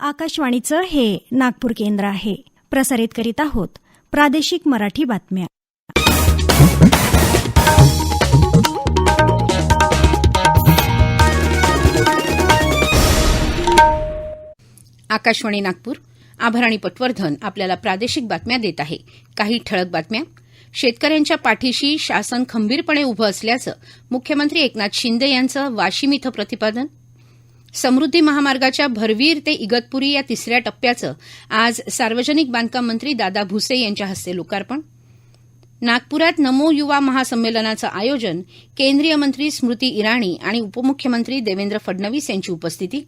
आकाशवाणीचं हे नागपूर केंद्र आहे. प्रसारित करीत आहोत प्रादेशिक मराठी बातम्या. आकाशवाणी नागपूर. आभाराणी पटवर्धन आपल्याला प्रादेशिक बातम्या देत आहे. काही ठळक बातम्या. शेतकऱ्यांच्या पाठीशी शासन खंबीरपणे उभं असल्याचं मुख्यमंत्री एकनाथ शिंदे यांचं वाशिम इथं प्रतिपादन. समृद्धी महामार्गाच्या भरवीर ते इगतपुरी या तिसऱ्या टप्प्याचं आज सार्वजनिक बांधकाम मंत्री दादा भुसे यांच्या हस्ते लोकार्पण. नागपुरात नमो युवा महासंमेलनाचं आयोजन. केंद्रीय मंत्री स्मृती इराणी आणि उपमुख्यमंत्री देवेंद्र फडणवीस यांची उपस्थिती.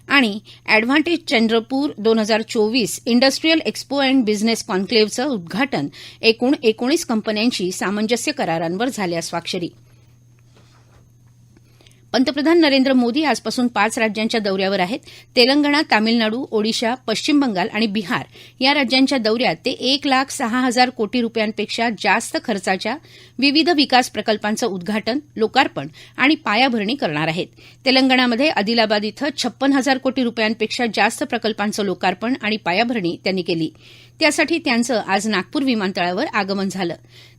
आणि advantage Chandrapur 2024 industrial expo and business कॉन्क्लेव्हचं उद्घाटन. एकूण 19 कंपन्यांशी सामंजस्य करारांवर झाल्या स्वाक्षरी. पंतप्रधान नरेंद्र मोदी आजपासून 5 राज्यांच्या दौऱ्यावर आहेत. तेलंगणा, तामिळनाडू, ओडिशा, पश्चिम बंगाल आणि बिहार या राज्यांच्या दौऱ्यात ते 1,06,000 कोटी रुपयांपेक्षा जास्त खर्चाच्या विविध विकास प्रकल्पांचं उद्घाटन, लोकार्पण आणि पायाभरणी करणार आहेत. तेलंगणामध्ये आदिलाबाद इथं 56,000 कोटी रुपयांपेक्षा जास्त प्रकल्पांचं लोकार्पण आणि पायाभरणी त्यांनी केली. त्यासाठी त्यांचं आज नागपूर विमानतळावर आगमन झालं.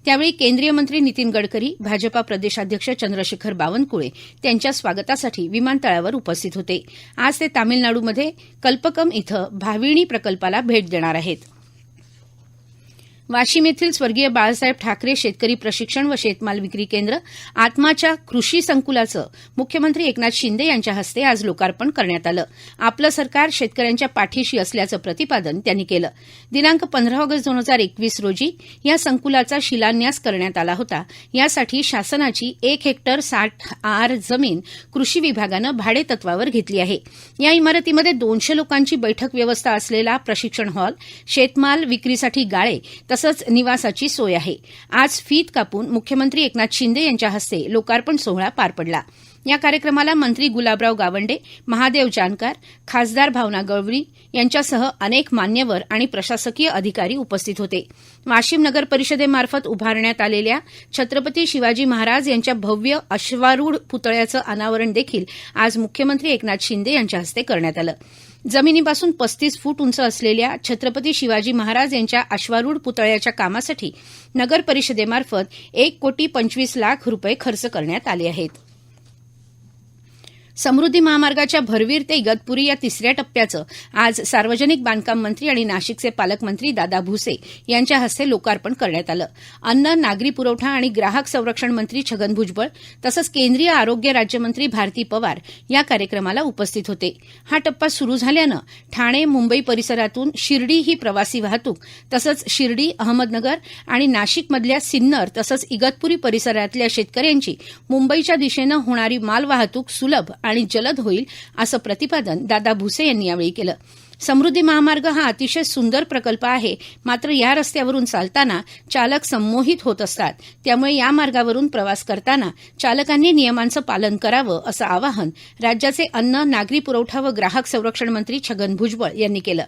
त्यावेळी केंद्रीय मंत्री नितीन गडकरी, भाजपा प्रदेशाध्यक्ष चंद्रशेखर बावनकुळे त्यांच्या स्वागतासाठी विमानतळावर उपस्थित होते. आज ते तामिळनाडूमध्ये कल्पकम इथं भाविणी प्रकल्पाला भेट देणार आहेत. वाशिम येथील स्वर्गीय बाळासाहेब ठाकरे शेतकरी प्रशिक्षण व शेतमाल विक्री केंद्र आत्माच्या कृषी संकुलाचं मुख्यमंत्री एकनाथ शिंदे यांच्या हस्ते आज लोकार्पण करण्यात आलं. आपलं सरकार शेतकऱ्यांच्या पाठीशी असल्याचं प्रतिपादन त्यांनी केलं. दिनांक 15 ऑगस्ट 2021 रोजी या संकुलाचा शिलान्यास करण्यात आला होता. यासाठी शासनाची 1 हेक्टर 60 आर जमीन कृषी विभागानं भाडेतत्वावर घेतली आहे. या इमारतीमध्ये 200 लोकांची बैठक व्यवस्था असलेला प्रशिक्षण हॉल, शेतमाल विक्रीसाठी गाळे तसंच निवासाची सोय आहे. आज फीत कापून मुख्यमंत्री एकनाथ शिंदे यांच्या हस्ते लोकार्पण सोहळा पार पडला. या कार्यक्रमाला मंत्री गुलाबराव गावंडे, महादेव जानकर, खासदार भावना गवळी यांच्यासह अनेक मान्यवर आणि प्रशासकीय अधिकारी उपस्थित होते. वाशिम नगर परिषदेमार्फत उभारण्यात आलेल्या छत्रपती शिवाजी महाराज यांच्या भव्य अश्वारूढ पुतळ्याचं अनावरण देखील आज मुख्यमंत्री एकनाथ शिंदे यांच्या हस्ते करण्यात आलं. जमिनीपासून 35 फूट उंच असलेल्या छत्रपती शिवाजी महाराज यांच्या अश्वारूढ पुतळ्याच्या कामासाठी नगर परिषदेमार्फत 1,25,00,000 रुपये खर्च करण्यात आले आहेत. समृद्धी महामार्गाच्या भरवीर ते इगतपुरी या तिसऱ्या टप्प्याचं आज सार्वजनिक बांधकाम मंत्री आणि नाशिकचे पालकमंत्री दादा भुसे यांच्या हस्ते लोकार्पण करण्यात आलं. अन्न, नागरी पुरवठा आणि ग्राहक संरक्षण मंत्री छगन भुजबळ तसंच केंद्रीय आरोग्य राज्यमंत्री भारती पवार या कार्यक्रमाला उपस्थित होते. हा टप्पा सुरू झाल्यानं ठाणे, मुंबई परिसरातून शिर्डी ही प्रवासी वाहतूक तसंच शिर्डी, अहमदनगर आणि नाशिकमधल्या सिन्नर तसंच इगतपुरी परिसरातल्या शेतकऱ्यांची मुंबईच्या दिशेनं होणारी मालवाहतूक सुलभ आणि जलद होईल असं प्रतिपादन दादा भुसे यांनी यावेळी केलं. समृद्धी महामार्ग हा अतिशय सुंदर प्रकल्प आहे. मात्र या रस्त्यावरून चालताना चालक संमोहित होत असतात. त्यामुळे या मार्गावरून प्रवास करताना चालकांनी नियमांचं पालन करावं असं आवाहन राज्याचे अन्न, नागरी पुरवठा व ग्राहक संरक्षण मंत्री छगन भुजबळ यांनी केलं.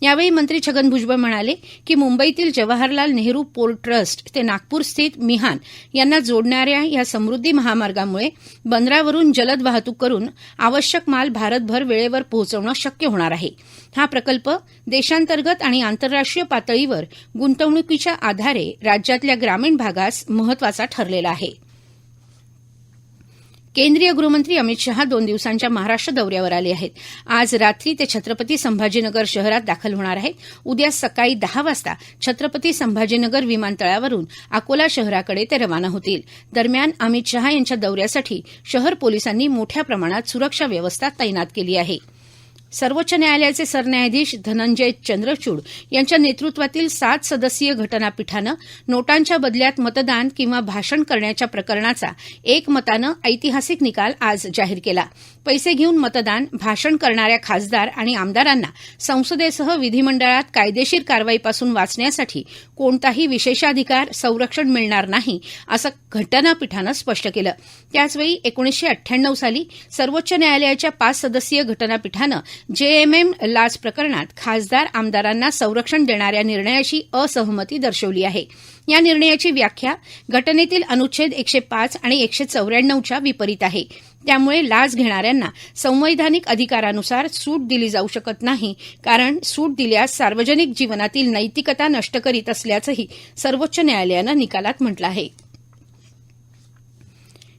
यावेळी मंत्री छगन भुजबळ म्हणाले की मुंबईतील जवाहरलाल नेहरू पोर्ट ट्रस्ट ते नागपूर स्थित मिहान यांना जोडणाऱ्या या समृद्धी महामार्गामुळे बंदरावरून जलद वाहतूक करून आवश्यक माल भारतभर वेळेवर पोहोचवणं शक्य होणार आहे. हा प्रकल्प देशांतर्गत आणि आंतरराष्ट्रीय पातळीवर गुंतवणुकीच्या आधारे राज्यातल्या ग्रामीण भागास महत्वाचा ठरलेला आहे. केंद्रीय गृहमंत्री अमित शहा 2 दिवसांच्या महाराष्ट्र दौऱ्यावर आले आहेत. आज रात्री ते छत्रपती संभाजीनगर शहरात दाखल होणार आहेत. उद्या सकाळी 10 वाजता छत्रपती संभाजीनगर विमानतळावरून अकोला शहराकडे ते रवाना होतील. दरम्यान अमित शहा यांच्या दौऱ्यासाठी शहर पोलिसांनी मोठ्या प्रमाणात सुरक्षा व्यवस्था तैनात केली आहे. सर्वोच्च न्यायालयाचे सरन्यायाधीश धनंजय चंद्रचूड यांच्या नेतृत्वातील 7 सदस्यीय घटनापीठानं नोटांच्या बदल्यात मतदान किंवा भाषण करण्याच्या प्रकरणाचा एकमतानं ऐतिहासिक निकाल आज जाहीर केला. पैसे घेऊन मतदान, भाषण करणाऱ्या खासदार आणि आमदारांना संसदेसह विधिमंडळात कायदेशीर कारवाईपासून वाचण्यासाठी कोणताही विशेषाधिकार, संरक्षण मिळणार नाही असं घटनापीठानं स्पष्ट केलं. त्याचवेळी 1998 साली सर्वोच्च न्यायालयाच्या 5 सदस्यीय घटनापीठानं जेएमएम लाच प्रकरणात खासदार, आमदारांना संरक्षण देणाऱ्या निर्णयाशी असहमती दर्शवली आहे. या निर्णयाची व्याख्या घटनेतील अनुच्छेद 105 आणि 194च्या विपरीत आहे. त्यामुळे लाच घेणाऱ्यांना संवैधानिक अधिकारानुसार सूट दिली जाऊ शकत नाही, कारण सूट दिल्यास सार्वजनिक जीवनातील नैतिकता नष्ट करीत असल्याचंही सर्वोच्च न्यायालयानं निकालात म्हटलं आहे.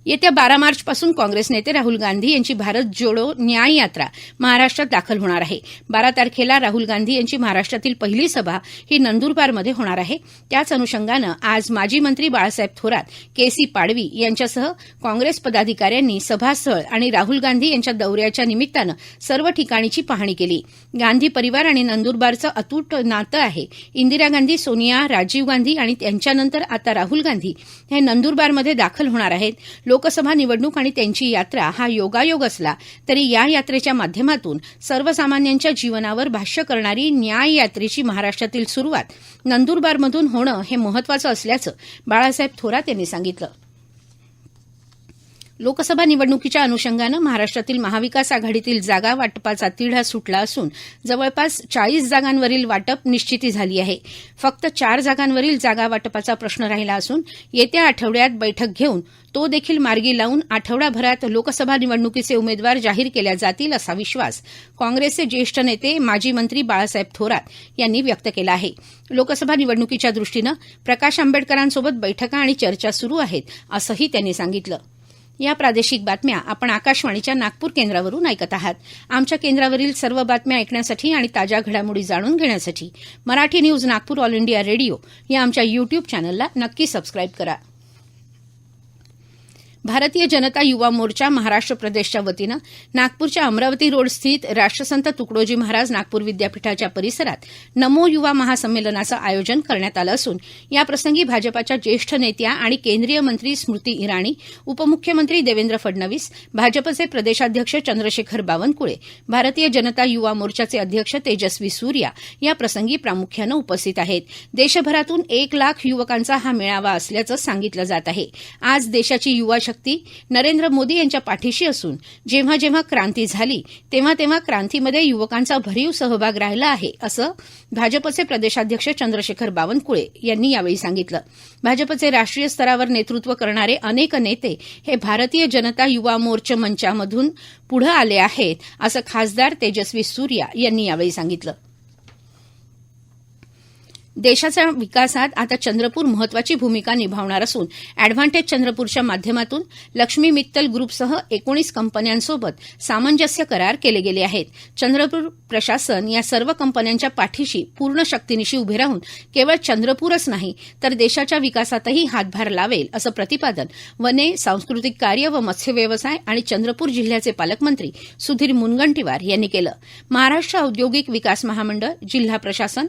येत्या 12 मार्चपासून काँग्रेस नेते राहुल गांधी यांची भारत जोडो न्याय यात्रा महाराष्ट्रात दाखल होणार आहे. 12 तारखेला राहुल गांधी यांची महाराष्ट्रातील पहिली सभा ही नंदुरबारमध्ये होणार आहे. त्याच अनुषंगानं आज माजी मंत्री बाळासाहेब थोरात, के.सी. पाडवी यांच्यासह काँग्रेस पदाधिकाऱ्यांनी सभास्थळ आणि राहुल गांधी यांच्या दौऱ्याच्या निमित्तानं सर्व ठिकाणीची पाहणी केली. गांधी परिवार आणि नंदुरबारचं अतूट नातं आहे. इंदिरा गांधी, सोनिया, राजीव गांधी आणि त्यांच्यानंतर आता राहुल गांधी हे नंदुरबारमध्ये दाखल होणार आहेत. लोकसभा निवडणूक आणि त्यांची यात्रा हा योगायोग असला तरी या यात्रेच्या माध्यमातून सर्वसामान्यांच्या जीवनावर भाष्य करणारी न्याय यात्रेची महाराष्ट्रातील सुरुवात नंदुरबारमधून होणं हे महत्वाचं असल्याचं बाळासाहेब थोरात यांनी सांगितलं. लोकसभा निवडणुकीच्या अनुषंगानं महाराष्ट्रातील महाविकास आघाडीतील जागा वाटपाचा तिढा सुटला असून जवळपास 40 जागांवरील वाटप निश्चिती झाली आहे. फक्त 4 जागांवरील जागा वाटपाचा प्रश्न राहिला असून येत्या आठवड्यात बैठक घेऊन तो देखील मार्गी लावून आठवडाभरात लोकसभा निवडणुकीचे उमेदवार जाहीर केल्या जातील असा विश्वास काँग्रेसचे ज्येष्ठ नेते माजी मंत्री बाळासाहेब थोरात यांनी व्यक्त केला आहे. लोकसभा निवडणुकीच्या दृष्टीनं प्रकाश आंबेडकरांसोबत बैठका आणि चर्चा सुरू आहेत असंही त्यांनी सांगितलं. या प्रादेशिक बातम्या आपण आकाशवाणीच्या नागपूर केंद्रावरून ऐकत आहात. आमच्या केंद्रावरील सर्व बातम्या ऐकण्यासाठी आणि ताज्या घडामोडी जाणून घेण्यासाठी Marathi news Nagpur all India radio या आमच्या युट्यूब चॅनलला नक्की सबस्क्राईब करा. भारतीय जनता युवा मोर्चा महाराष्ट्र प्रदेशच्या वतीनं नागपूरच्या अमरावती रोड स्थित राष्ट्रसंत तुकडोजी महाराज नागपूर विद्यापीठाच्या परिसरात नमो युवा महासंमेलनाचं आयोजन करण्यात आलं असून याप्रसंगी भाजपाच्या ज्येष्ठ नेत्या आणि केंद्रीय मंत्री स्मृती इराणी, उपमुख्यमंत्री देवेंद्र फडणवीस, भाजपचे प्रदेशाध्यक्ष चंद्रशेखर बावनकुळे, भारतीय जनता युवा मोर्चाचे अध्यक्ष तेजस्वी सूर्या या प्रसंगी प्रामुख्यानं उपस्थित आहेत. देशभरातून 1 लाख युवकांचा हा मेळावा असल्याचं सांगितलं जात आहे. आज देशाची युवा शक्ती नरेंद्र मोदी यांच्या पाठीशी असून जेव्हा जेव्हा क्रांती झाली तेव्हा तेव्हा क्रांतीमध्ये युवकांचा भरीव सहभाग राहिला आहे असं भाजपचे प्रदेशाध्यक्ष चंद्रशेखर बावनकुळे यांनी यावेळी सांगितलं. भाजपचे राष्ट्रीय स्तरावर नेतृत्व करणारे अनेक नेते हे भारतीय जनता युवा मोर्चा मंचामधून पुढे आले आहेत असं खासदार तेजस्वी सूर्या यांनी यावेळी सांगितलं. देशाच्या विकासात आता चंद्रपूर महत्वाची भूमिका निभावणार असून अॅडव्हान्टेज चंद्रपूरच्या माध्यमातून लक्ष्मी मित्तल ग्रुपसह 19 कंपन्यांसोबत सामंजस्य करार केले गेले आहेत. चंद्रपूर प्रशासन या सर्व कंपन्यांच्या पाठीशी पूर्ण शक्तीनिशी उभे राहून केवळ चंद्रपूरच नाही तर देशाच्या विकासातही हातभार लावेल असं प्रतिपादन वने, सांस्कृतिक कार्य व मत्स्य व्यवसाय आणि चंद्रपूर जिल्ह्याचे पालकमंत्री सुधीर मुनगंटीवार यांनी केलं. महाराष्ट्र औद्योगिक विकास महामंडळ, जिल्हा प्रशासन,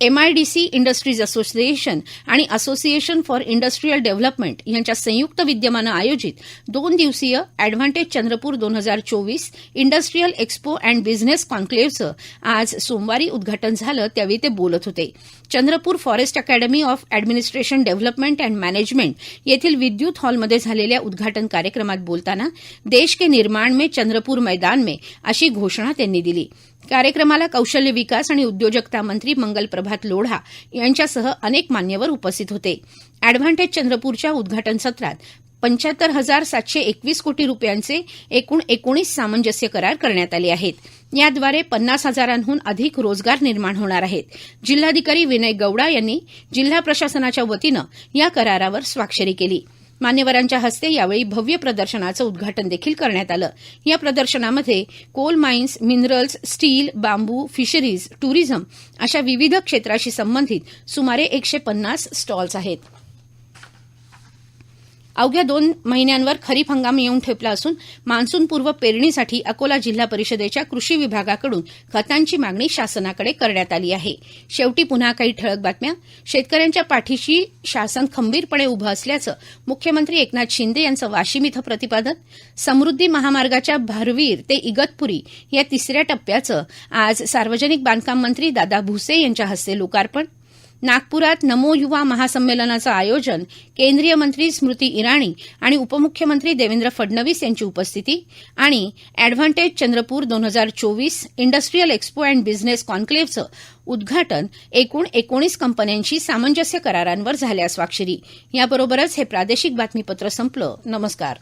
MIDC इंडस्ट्रीज असोसिएशन आणि असोसिएशन फॉर इंडस्ट्रियल डेव्हलपमेंट यांच्या संयुक्त विद्यमानं आयोजित 2 दिवसीय advantage Chandrapur 2024 industrial expo and business कॉन्क्लेव्हचं आज सोमवारी उद्घाटन झालं त्यावेळी ते बोलत होते. Chandrapur forest academy of administration development and management येथील विद्युत हॉलमध्ये झालेल्या उद्घाटन कार्यक्रमात बोलताना देश के निर्माण में चंद्रपूर मैदान में अशी घोषणा त्यांनी दिली. कार्यक्रमाला कौशल्य विकास आणि उद्योजकता मंत्री मंगल प्रभात लोढा यांच्यासह अनेक मान्यवर उपस्थित होते. अॅडव्हान्टेज चंद्रपूरच्या उद्घाटन सत्रात 75,721 कोटी रुपयांचे एकूण 19 सामंजस्य करार करण्यात आले आहेत. याद्वारे 50,000 अधिक रोजगार निर्माण होणार आहेत. जिल्हाधिकारी विनय गौडा यांनी जिल्हा प्रशासनाच्या वतीनं या करारावर स्वाक्षरी केली. मान्यवरांच्या हस्ते यावेळी भव्य प्रदर्शनाचं उद्घाटन देखील करण्यात आलं. या प्रदर्शनामध्ये कोल माइन्स, मिनरल्स, स्टील, बांबू, फिशरीज, टुरिझम अशा विविध क्षेत्राशी संबंधित सुमारे 150 स्टॉल्स आहेत. अवघ्या 2 महिन्यांवर खरीप हंगाम येऊन ठेपला असून मान्सूनपूर्व पेरणीसाठी अकोला जिल्हा परिषदेच्या कृषी विभागाकडून खतांची मागणी शासनाकडे करण्यात आली आहे. शेवटी पुन्हा काही ठळक बातम्या. शेतकऱ्यांच्या पाठीशी शासन खंबीरपणे उभं असल्याचं मुख्यमंत्री एकनाथ शिंदे यांचं वाशिम इथं प्रतिपादन. समृद्धी महामार्गाच्या भारवीर ते इगतपुरी या 3ऱ्या टप्प्याचं आज सार्वजनिक बांधकाम मंत्री दादा भुसे यांच्या हस्ते लोकार्पण. नागपुरात नमो युवा महासंमेलनाचं आयोजन केंद्रीय मंत्री स्मृती इराणी आणि उपमुख्यमंत्री देवेंद्र फडणवीस यांची उपस्थिती. आणि advantage Chandrapur 2024 industrial expo and business कॉन्क्लेव्हचं उद्घाटन एकूण 19 कंपन्यांशी सामंजस्य करारांवर झाल्या स्वाक्षरी. याबरोबरच हे प्रादेशिक बातमीपत्र संपलं. नमस्कार.